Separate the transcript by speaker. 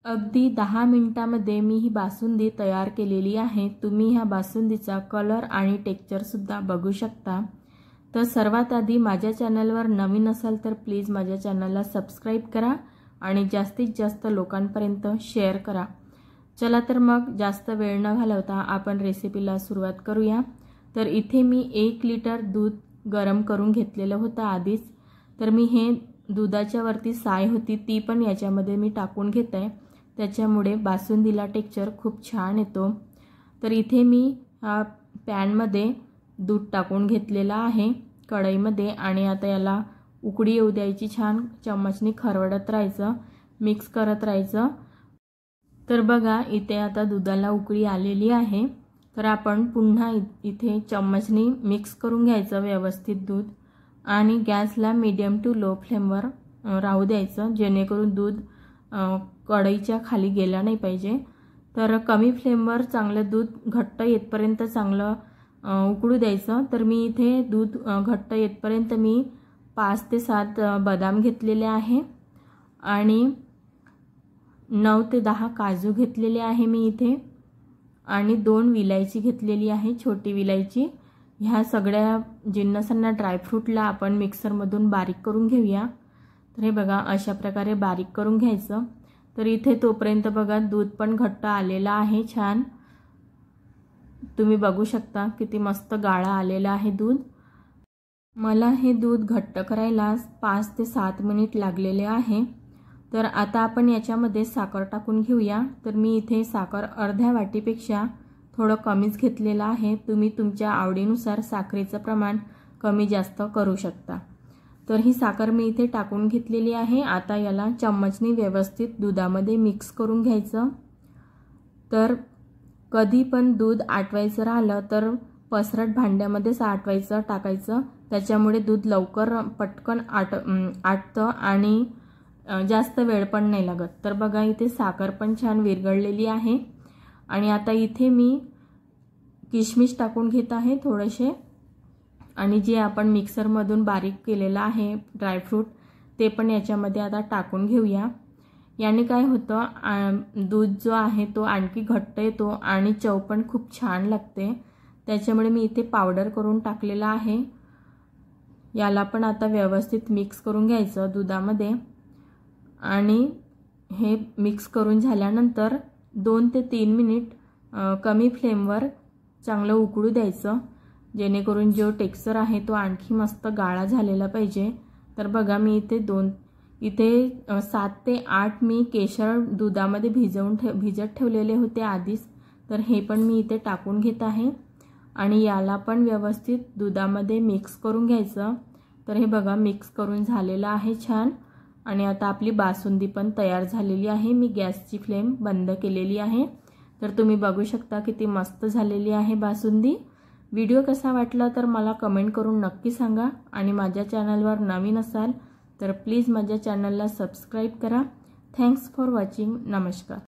Speaker 1: अगदी 10 मिनिटांमध्ये मी ही बासुंदी तयार केलेली आहे। तुम्ही ह्या बासुंदीचा कलर आणि टेक्स्चर सुद्धा बघू शकता। तर सर्वात आधी माझ्या चॅनलवर नवीन असाल तर प्लीज माझ्या चॅनलला सबस्क्राइब करा आणि जास्तीत जास्त लोकांपर्यंत शेअर करा। चला तर मग जास्त वेळ न घालवता आपण रेसिपीला सुरुवात करूया। तर इथे मी 1 लिटर दूध गरम करून घेतलेलं होतं आधीच। तर मी हे दुधाच्या वरती साय होती ती पण याच्यामध्ये मी टाकून घेत आहे, त्याच्यामुळे बासुंदीला टेक्स्चर खूप छान येतो। तर इथे मी पॅनमध्ये दूध टाकून घेतलेला आहे कढईमध्ये आणि आता याला उकळी येऊ द्यायची। छान चम्मचने खरवडत राहायचं, मिक्स करत राहायचं। तर बघा इथे आता दुधाला उकळी आलेली आहे। तर आपण पुन्हा इथे चम्मचने मिक्स करून घ्यायचं व्यवस्थित दूध आणि गॅसला मीडियम टू लो फ्लेमवर राहू द्यायचं, जेणेकरून दूध कढईच्या खाली गेलं नाही पाहिजे। तर कमी फ्लेमवर चांगलं दूध घट्ट येतपर्यंत चांगलं उकळू द्यायचं। तर मी इथे दूध घट्ट येतपर्यंत मी 5 ते 7 बदाम घेतलेले आहे आणि 9 ते 10 काजू घेतलेले आहे मी इथे आणि 2 विलायची घेतलेली आहे, छोटी विलायची। ह्या सगळ्या जिन्नसांना ड्रायफ्रूटला आपण मिक्सरमधून बारीक करून घेऊया। तर हे बघा अशा प्रकारे बारीक करून घ्यायचं। तर इथे तोपर्यंत बघा दूध पण घट्ट आलेला आहे छान, तुम्ही बघू शकता किती मस्त गाळा आलेला आहे दूध। मला हे दूध घट्ट करायला 5 ते 7 मिनिट लागलेले आहे। तर आता आपण याच्यामध्ये साखर टाकून घेऊया। तर मी इथे साखर अर्ध्या वाटीपेक्षा थोडं कमीच घेतलेलं आहे, तुम्ही तुमच्या आवडीनुसार साखरेचं प्रमाण कमी जास्त करू शकता। तर ही साखर मी इथे टाकून घेतलेली आहे। आता याला चम्मचने व्यवस्थित दुधामध्ये मिक्स करून घ्यायचं। तर कधी पण दूध आटवायचं राहिलं तर पसरट भांड्यामध्येच आटवायचं टाकायचं, त्याच्यामुळे दूध लवकर पटकन आटतं आणि जास्त वेळ पण नाही लागत। तर बघा इथे साखर पण छान विरघळलेली आहे आणि आता इथे मी किशमिश टाकून घेत आहे थोडेसे आणि जे आपण मिक्सरमधून बारीक केलेलं आहे ड्रायफ्रूट ते पण याच्यामध्ये आता टाकून घेऊया। याने काय होतं दूध जो आहे तो आणखी घट्ट येतो आणि चव पण खूप छान लागते, त्याच्यामुळे मी इथे पावडर करून टाकलेला आहे। याला पण आता व्यवस्थित मिक्स करून घ्यायचं दुधामध्ये आणि हे मिक्स करून झाल्यानंतर 2 ते 3 मिनिट कमी फ्लेमवर चांगलं उकळू द्यायचं, जेणेकरून जो टेक्स्चर आहे तो आणखी मस्त गाळा झालेला पाहिजे। तर बघा मी इथे 7 ते 8 मी केशर दुधामध्ये भिजत ठेवलेले होते आधीच। तर हे पण मी इथे टाकून घेत आहे आणि याला पण व्यवस्थित दुधामध्ये मिक्स करून घ्यायचं। तर हे बघा मिक्स करून झालेलं आहे छान आणि आता आपली बासुंदी पण तयार झालेली आहे। मी गॅसची फ्लेम बंद केलेली आहे। तर तुम्ही बघू शकता किती मस्त झालेली आहे बासुंदी। व्हिडिओ कसा वाटला तर मला कमेंट करून नक्की सांगा आणि माझ्या चॅनलवर नवीन असाल तर प्लीज माझ्या चॅनलला सबस्क्राइब करा। Thanks for watching. नमस्कार।